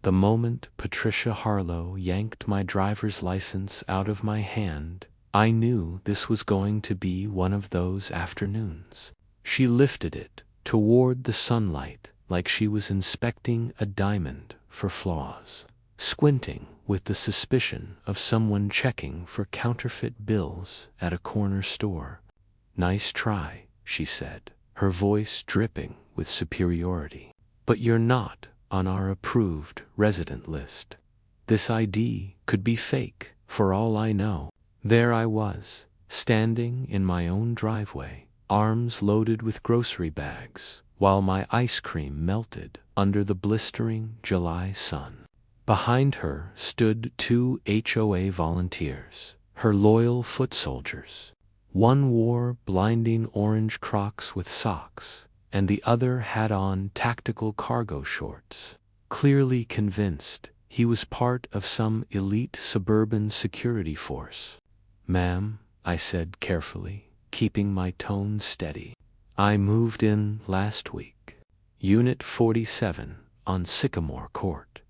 The moment Patricia Harlow yanked my driver's license out of my hand, I knew this was going to be one of those afternoons. She lifted it toward the sunlight like she was inspecting a diamond for flaws, squinting with the suspicion of someone checking for counterfeit bills at a corner store. "Nice try," she said, her voice dripping with superiority. "But you're not on our approved resident list. This ID could be fake, for all I know." There I was, standing in my own driveway, arms loaded with grocery bags, while my ice cream melted under the blistering July sun. Behind her stood 2 HOA volunteers, her loyal foot soldiers. One wore blinding orange Crocs with socks, and the other had on tactical cargo shorts, clearly convinced he was part of some elite suburban security force. "Ma'am," I said carefully, keeping my tone steady, "I moved in last week. Unit 47 on Sycamore Court.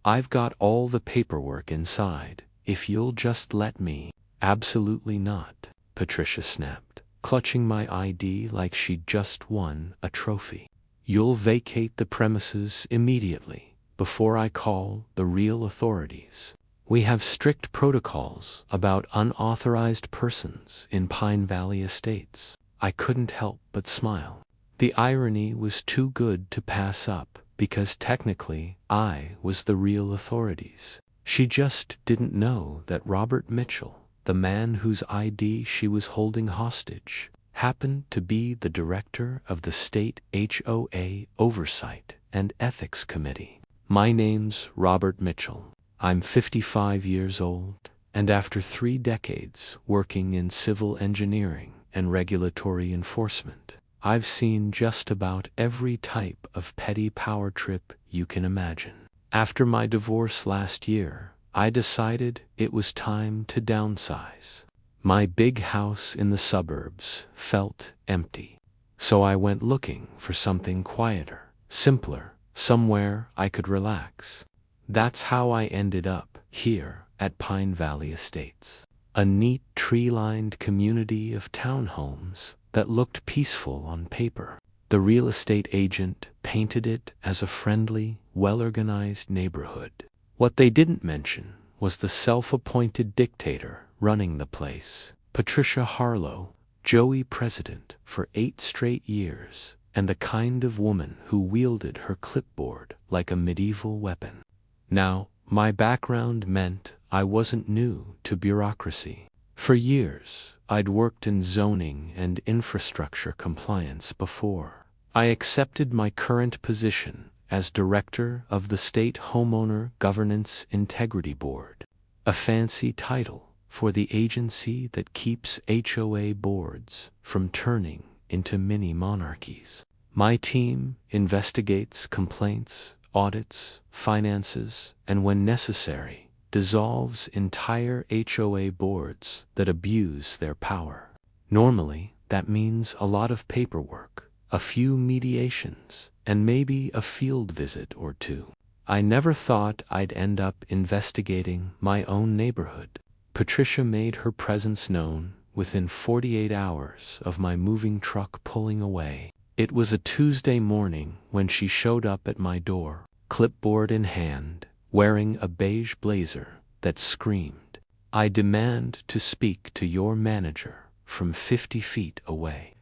I've got all the paperwork inside, if you'll just let me." "Absolutely not," Patricia snapped, clutching my ID like she'd just won a trophy. "You'll vacate the premises immediately, before I call the real authorities. We have strict protocols about unauthorized persons in Pine Valley Estates." I couldn't help but smile. The irony was too good to pass up, because technically I was the real authorities. She just didn't know that Robert Mitchell, the man whose ID she was holding hostage, happened to be the director of the state HOA Oversight and Ethics Committee. "My name's Robert Mitchell. I'm 55 years old, and after 3 decades working in civil engineering and regulatory enforcement, I've seen just about every type of petty power trip you can imagine. After my divorce last year, I decided it was time to downsize. My big house in the suburbs felt empty, so I went looking for something quieter, simpler, somewhere I could relax. That's how I ended up here at Pine Valley Estates, a neat tree-lined community of townhomes that looked peaceful on paper. The real estate agent painted it as a friendly, well-organized neighborhood. What they didn't mention was the self-appointed dictator running the place, Patricia Harlow, Joey president for 8 straight years, and the kind of woman who wielded her clipboard like a medieval weapon. Now, my background meant I wasn't new to bureaucracy. For years, I'd worked in zoning and infrastructure compliance before. I accepted my current position as director of the State Homeowner Governance Integrity Board, a fancy title for the agency that keeps HOA boards from turning into mini-monarchies. My team investigates complaints, audits, finances, and when necessary, dissolves entire HOA boards that abuse their power. Normally, that means a lot of paperwork, a few mediations, and maybe a field visit or 2. I never thought I'd end up investigating my own neighborhood. Patricia made her presence known within 48 hours of my moving truck pulling away. It was a Tuesday morning when she showed up at my door, clipboard in hand, wearing a beige blazer that screamed, "I demand to speak to your manager," from 50 feet away.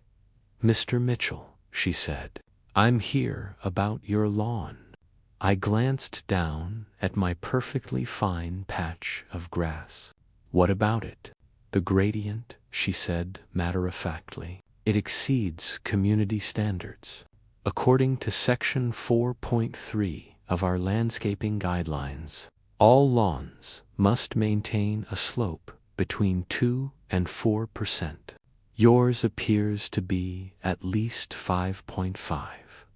"Mr. Mitchell," she said, "I'm here about your lawn." I glanced down at my perfectly fine patch of grass. "What about it?" "The gradient," she said matter-of-factly. "It exceeds community standards. According to Section 4.3 of our landscaping guidelines, all lawns must maintain a slope between 2 and 4%. Yours appears to be at least 5.5.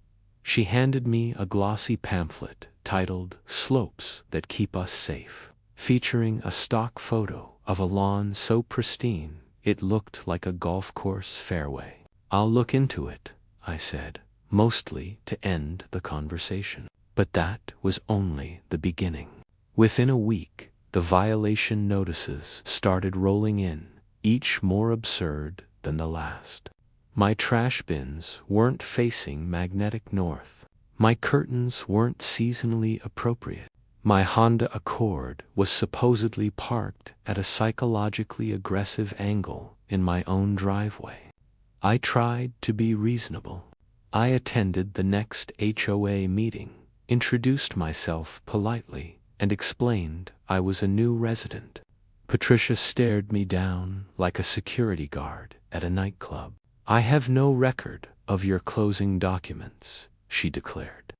She handed me a glossy pamphlet titled "Slopes That Keep Us Safe," featuring a stock photo of a lawn so pristine it looked like a golf course fairway. "I'll look into it," I said, mostly to end the conversation. But that was only the beginning. Within a week, the violation notices started rolling in, each more absurd than the last. My trash bins weren't facing magnetic north. My curtains weren't seasonally appropriate. My Honda Accord was supposedly parked at a psychologically aggressive angle in my own driveway. I tried to be reasonable. I attended the next HOA meeting, introduced myself politely, and explained I was a new resident. Patricia stared me down like a security guard at a nightclub. "I have no record of your closing documents," she declared.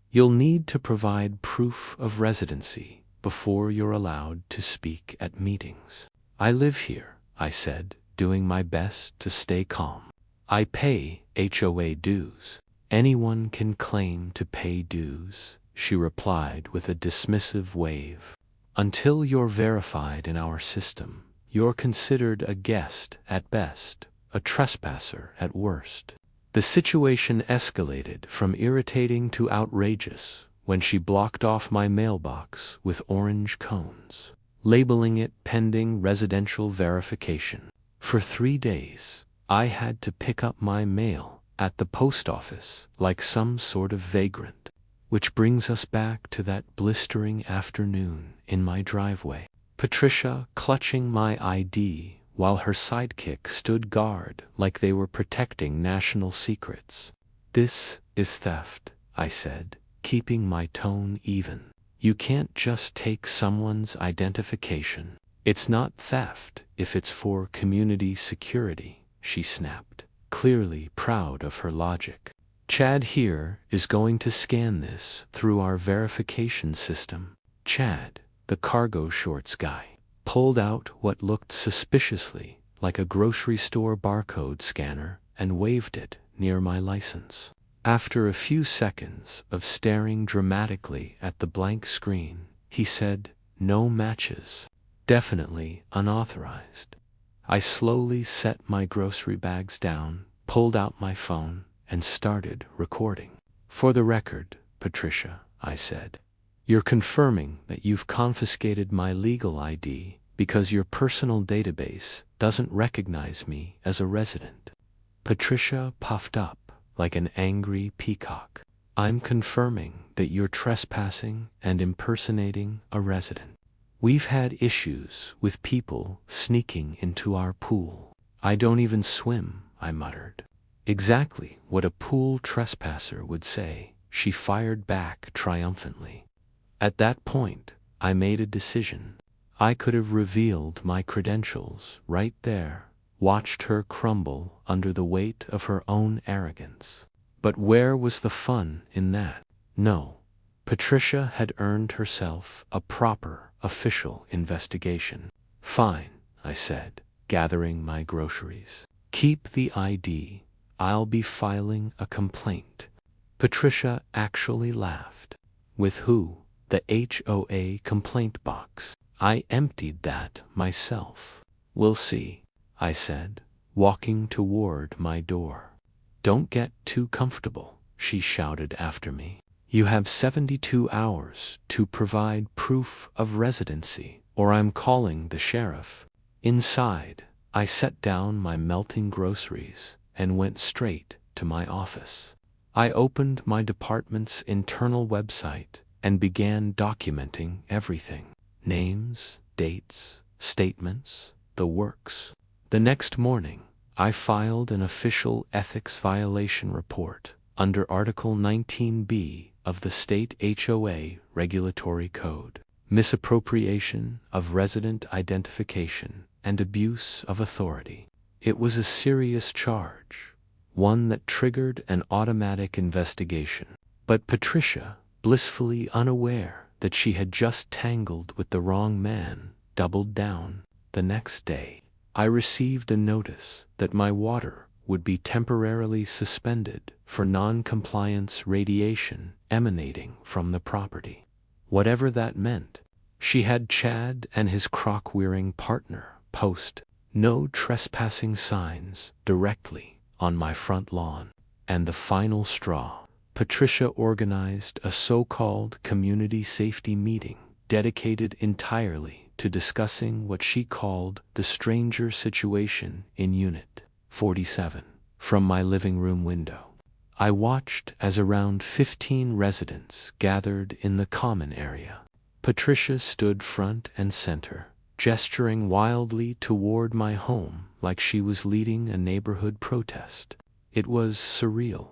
"You'll need to provide proof of residency before you're allowed to speak at meetings." "I live here," I said, doing my best to stay calm. "I pay HOA dues." "Anyone can claim to pay dues," she replied with a dismissive wave. "Until you're verified in our system, you're considered a guest at best, a trespasser at worst." The situation escalated from irritating to outrageous when she blocked off my mailbox with orange cones, labeling it pending residential verification. For 3 days, I had to pick up my mail at the post office like some sort of vagrant. Which brings us back to that blistering afternoon in my driveway. Patricia clutching my ID while her sidekick stood guard like they were protecting national secrets. "This is theft," I said, keeping my tone even. "You can't just take someone's identification." "It's not theft if it's for community security," she snapped, clearly proud of her logic. "Chad here is going to scan this through our verification system." Chad, the cargo shorts guy, pulled out what looked suspiciously like a grocery store barcode scanner and waved it near my license. After a few seconds of staring dramatically at the blank screen, he said, "No matches. Definitely unauthorized." I slowly set my grocery bags down, pulled out my phone, and started recording. "For the record, Patricia," I said, "you're confirming that you've confiscated my legal ID because your personal database doesn't recognize me as a resident." Patricia puffed up like an angry peacock. "I'm confirming that you're trespassing and impersonating a resident. We've had issues with people sneaking into our pool." "I don't even swim," I muttered. "Exactly what a pool trespasser would say," she fired back triumphantly. At that point, I made a decision. I could have revealed my credentials right there, watched her crumble under the weight of her own arrogance. But where was the fun in that? No. Patricia had earned herself a proper official investigation. "Fine," I said, gathering my groceries. "Keep the ID. I'll be filing a complaint." Patricia actually laughed. "With who?" "The HOA complaint box. I emptied that myself." "We'll see," I said, walking toward my door. "Don't get too comfortable," she shouted after me. "You have 72 hours to provide proof of residency, or I'm calling the sheriff." Inside, I set down my melting groceries and went straight to my office. I opened my department's internal website and began documenting everything. Names, dates, statements, the works. The next morning, I filed an official ethics violation report under Article 19B of the State HOA Regulatory Code, misappropriation of resident identification and abuse of authority. It was a serious charge, one that triggered an automatic investigation. But Patricia, blissfully unaware that she had just tangled with the wrong man, doubled down. The next day, I received a notice that my water would be temporarily suspended for non-compliance radiation emanating from the property. Whatever that meant, she had Chad and his crock-wearing partner post "No trespassing" signs directly on my front lawn. And the final straw. Patricia organized a so-called community safety meeting dedicated entirely to discussing what she called the stranger situation in Unit 47. From my living room window, I watched as around 15 residents gathered in the common area. Patricia stood front and center, gesturing wildly toward my home like she was leading a neighborhood protest. It was surreal.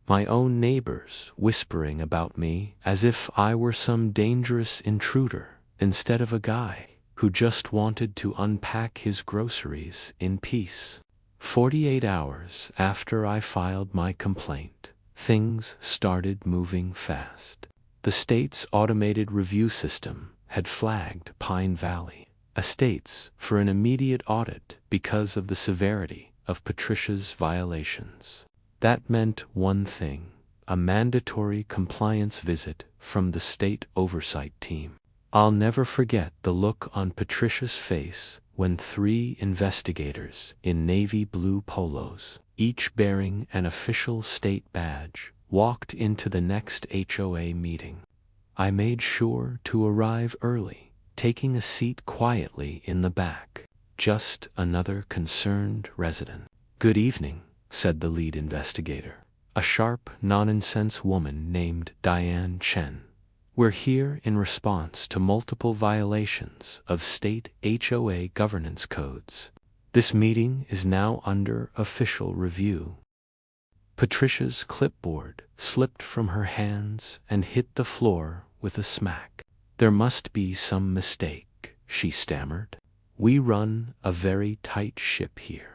My own neighbors whispering about me as if I were some dangerous intruder instead of a guy who just wanted to unpack his groceries in peace. 48 hours after I filed my complaint, things started moving fast. The state's automated review system had flagged Pine Valley Estates for an immediate audit because of the severity of Patricia's violations. That meant one thing: a mandatory compliance visit from the state oversight team. I'll never forget the look on Patricia's face when 3 investigators in navy blue polos, each bearing an official state badge, walked into the next HOA meeting. I made sure to arrive early, taking a seat quietly in the back, just another concerned resident. "Good evening," said the lead investigator, a sharp, non-nonsense woman named Diane Chen. "We're here in response to multiple violations of state HOA governance codes. This meeting is now under official review." Patricia's clipboard slipped from her hands and hit the floor with a smack. "There must be some mistake," she stammered. "We run a very tight ship here."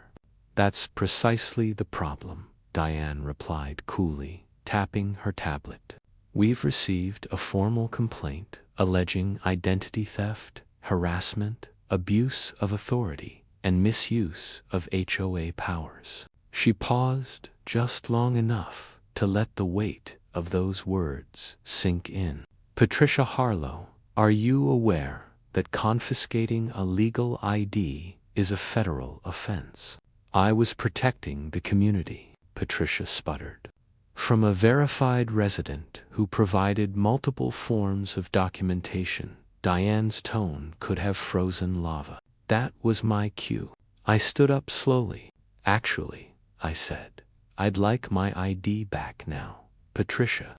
"That's precisely the problem," Diane replied coolly, tapping her tablet. "We've received a formal complaint alleging identity theft, harassment, abuse of authority, and misuse of HOA powers." She paused just long enough to let the weight of those words sink in. "Patricia Harlow, are you aware that confiscating a legal ID is a federal offense?" "I was protecting the community," Patricia sputtered. From a verified resident who provided multiple forms of documentation, Diane's tone could have frozen lava. That was my cue. I stood up slowly. "Actually," I said, "I'd like my ID back now, Patricia."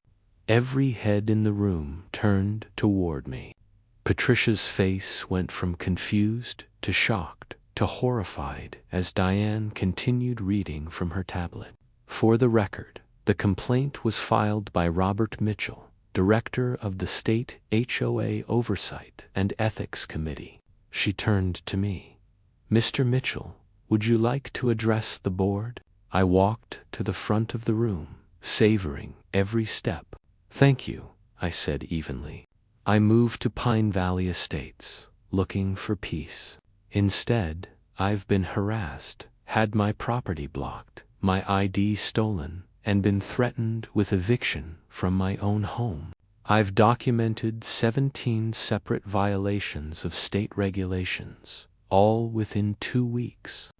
Every head in the room turned toward me. Patricia's face went from confused to shocked to horrified as Diane continued reading from her tablet. "For the record, the complaint was filed by Robert Mitchell, director of the State HOA Oversight and Ethics Committee." She turned to me. "Mr. Mitchell, would you like to address the board?" I walked to the front of the room, savoring every step. "Thank you," I said evenly. "I moved to Pine Valley Estates, looking for peace. Instead, I've been harassed, had my property blocked, my ID stolen, and been threatened with eviction from my own home. I've documented 17 separate violations of state regulations, all within 2 weeks."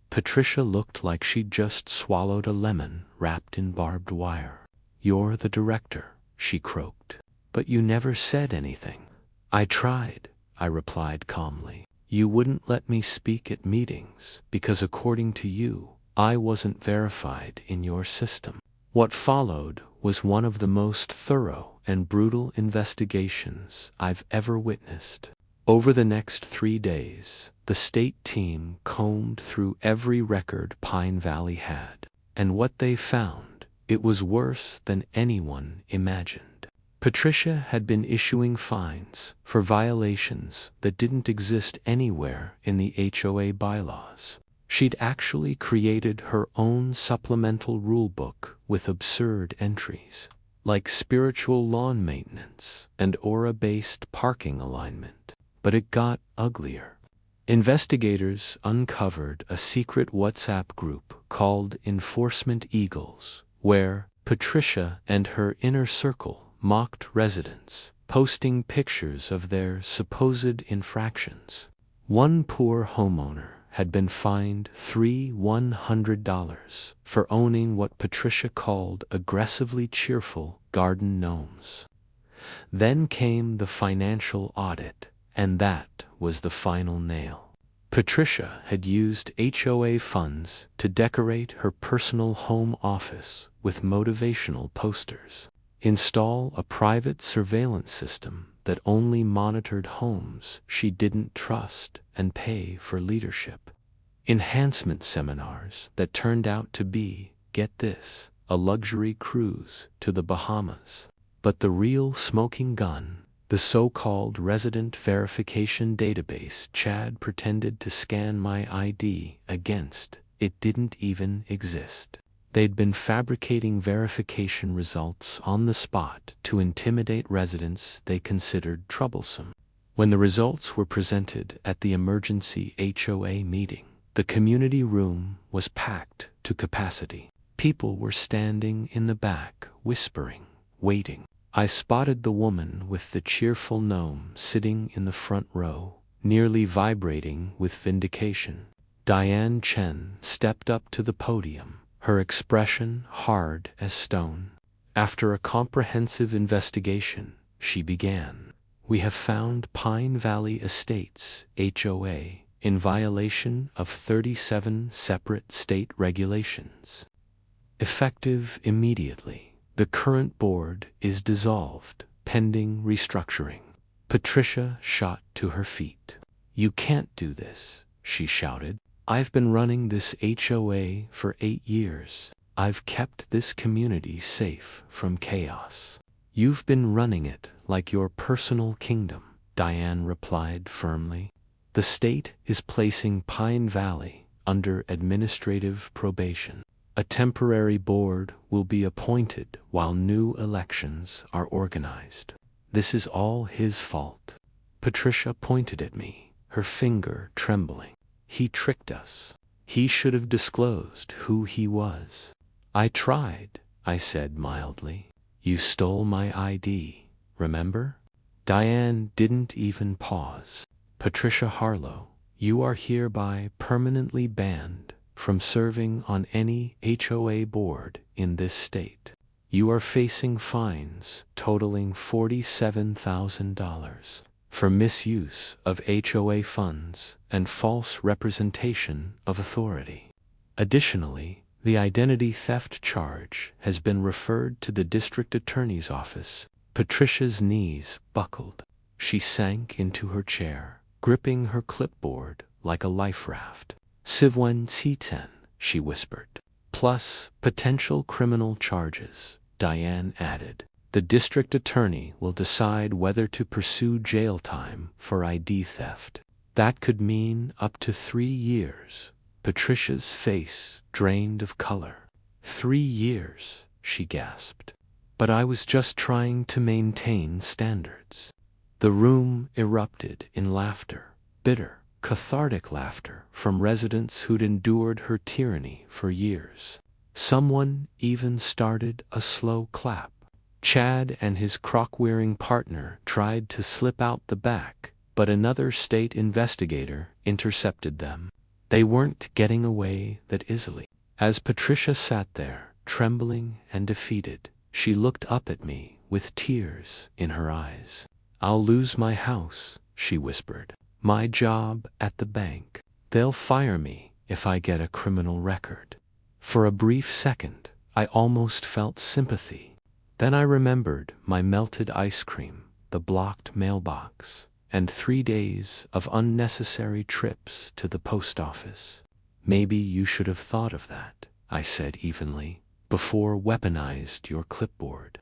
Patricia looked like she'd just swallowed a lemon wrapped in barbed wire. "You're the director," she croaked. "But you never said anything." "I tried," I replied calmly. "You wouldn't let me speak at meetings because, according to you, I wasn't verified in your system." What followed was one of the most thorough and brutal investigations I've ever witnessed. Over the next 3 days, the state team combed through every record Pine Valley had, and what they found, it was worse than anyone imagined. Patricia had been issuing fines for violations that didn't exist anywhere in the HOA bylaws. She'd actually created her own supplemental rulebook with absurd entries, like spiritual lawn maintenance and aura-based parking alignment. But it got uglier. Investigators uncovered a secret WhatsApp group called Enforcement Eagles, where Patricia and her inner circle mocked residents, posting pictures of their supposed infractions. One poor homeowner had been fined $100 for owning what Patricia called aggressively cheerful garden gnomes. Then came the financial audit, and that was the final nail. Patricia had used HOA funds to decorate her personal home office with motivational posters, install a private surveillance system that only monitored homes she didn't trust, and pay for leadership enhancement seminars that turned out to be, get this, a luxury cruise to the Bahamas. But the real smoking gun, the so-called resident verification database Chad pretended to scan my ID against, it didn't even exist. They'd been fabricating verification results on the spot to intimidate residents they considered troublesome. When the results were presented at the emergency HOA meeting, the community room was packed to capacity. People were standing in the back, whispering, waiting. I spotted the woman with the cheerful gnome sitting in the front row, nearly vibrating with vindication. Diane Chen stepped up to the podium, her expression hard as stone. After a comprehensive investigation, she began. We have found Pine Valley Estates, HOA, in violation of 37 separate state regulations. Effective immediately, the current board is dissolved, pending restructuring. Patricia shot to her feet. You can't do this, she shouted. I've been running this HOA for 8 years. I've kept this community safe from chaos. You've been running it like your personal kingdom, Diane replied firmly. The state is placing Pine Valley under administrative probation. A temporary board will be appointed while new elections are organized. This is all his fault. Patricia pointed at me, her finger trembling. He tricked us. He should have disclosed who he was. I tried, I said mildly. You stole my ID, remember? Diane didn't even pause. Patricia Harlow, you are hereby permanently banned from serving on any HOA board in this state. You are facing fines totaling $47,000 for misuse of HOA funds and false representation of authority. Additionally, the identity theft charge has been referred to the district attorney's office. Patricia's knees buckled. She sank into her chair, gripping her clipboard like a life raft. Sivwen Titen, she whispered. Plus potential criminal charges, Diane added. The district attorney will decide whether to pursue jail time for ID theft. That could mean up to 3 years. Patricia's face drained of color. 3 years, she gasped. But I was just trying to maintain standards. The room erupted in laughter, bitter, cathartic laughter from residents who'd endured her tyranny for years. Someone even started a slow clap. Chad and his crock-wearing partner tried to slip out the back, but another state investigator intercepted them. They weren't getting away that easily. As Patricia sat there, trembling and defeated, she looked up at me with tears in her eyes. I'll lose my house, she whispered. My job at the bank. They'll fire me if I get a criminal record. For a brief second, I almost felt sympathy. Then I remembered my melted ice cream, the blocked mailbox, and 3 days of unnecessary trips to the post office. Maybe you should have thought of that, I said evenly, before weaponized your clipboard.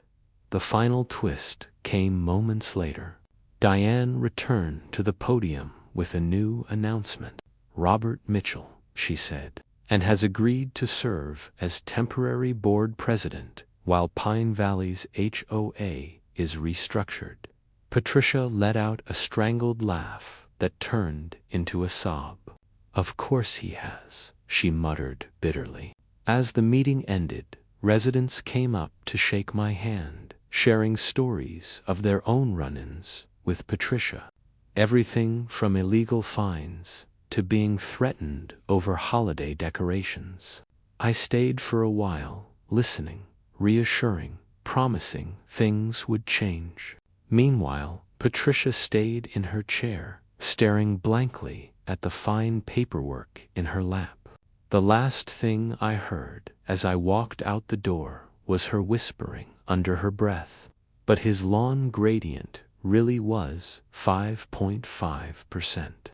The final twist came moments later. Diane returned to the podium with a new announcement. Robert Mitchell, she said, and has agreed to serve as temporary board president while Pine Valley's HOA is restructured. Patricia let out a strangled laugh that turned into a sob. Of course he has, she muttered bitterly. As the meeting ended, residents came up to shake my hand, sharing stories of their own run-ins with Patricia. Everything from illegal fines, to being threatened over holiday decorations. I stayed for a while, listening, reassuring, promising things would change. Meanwhile, Patricia stayed in her chair, staring blankly at the fine paperwork in her lap. The last thing I heard as I walked out the door was her whispering under her breath, "But his lawn gradient really was 5.5%.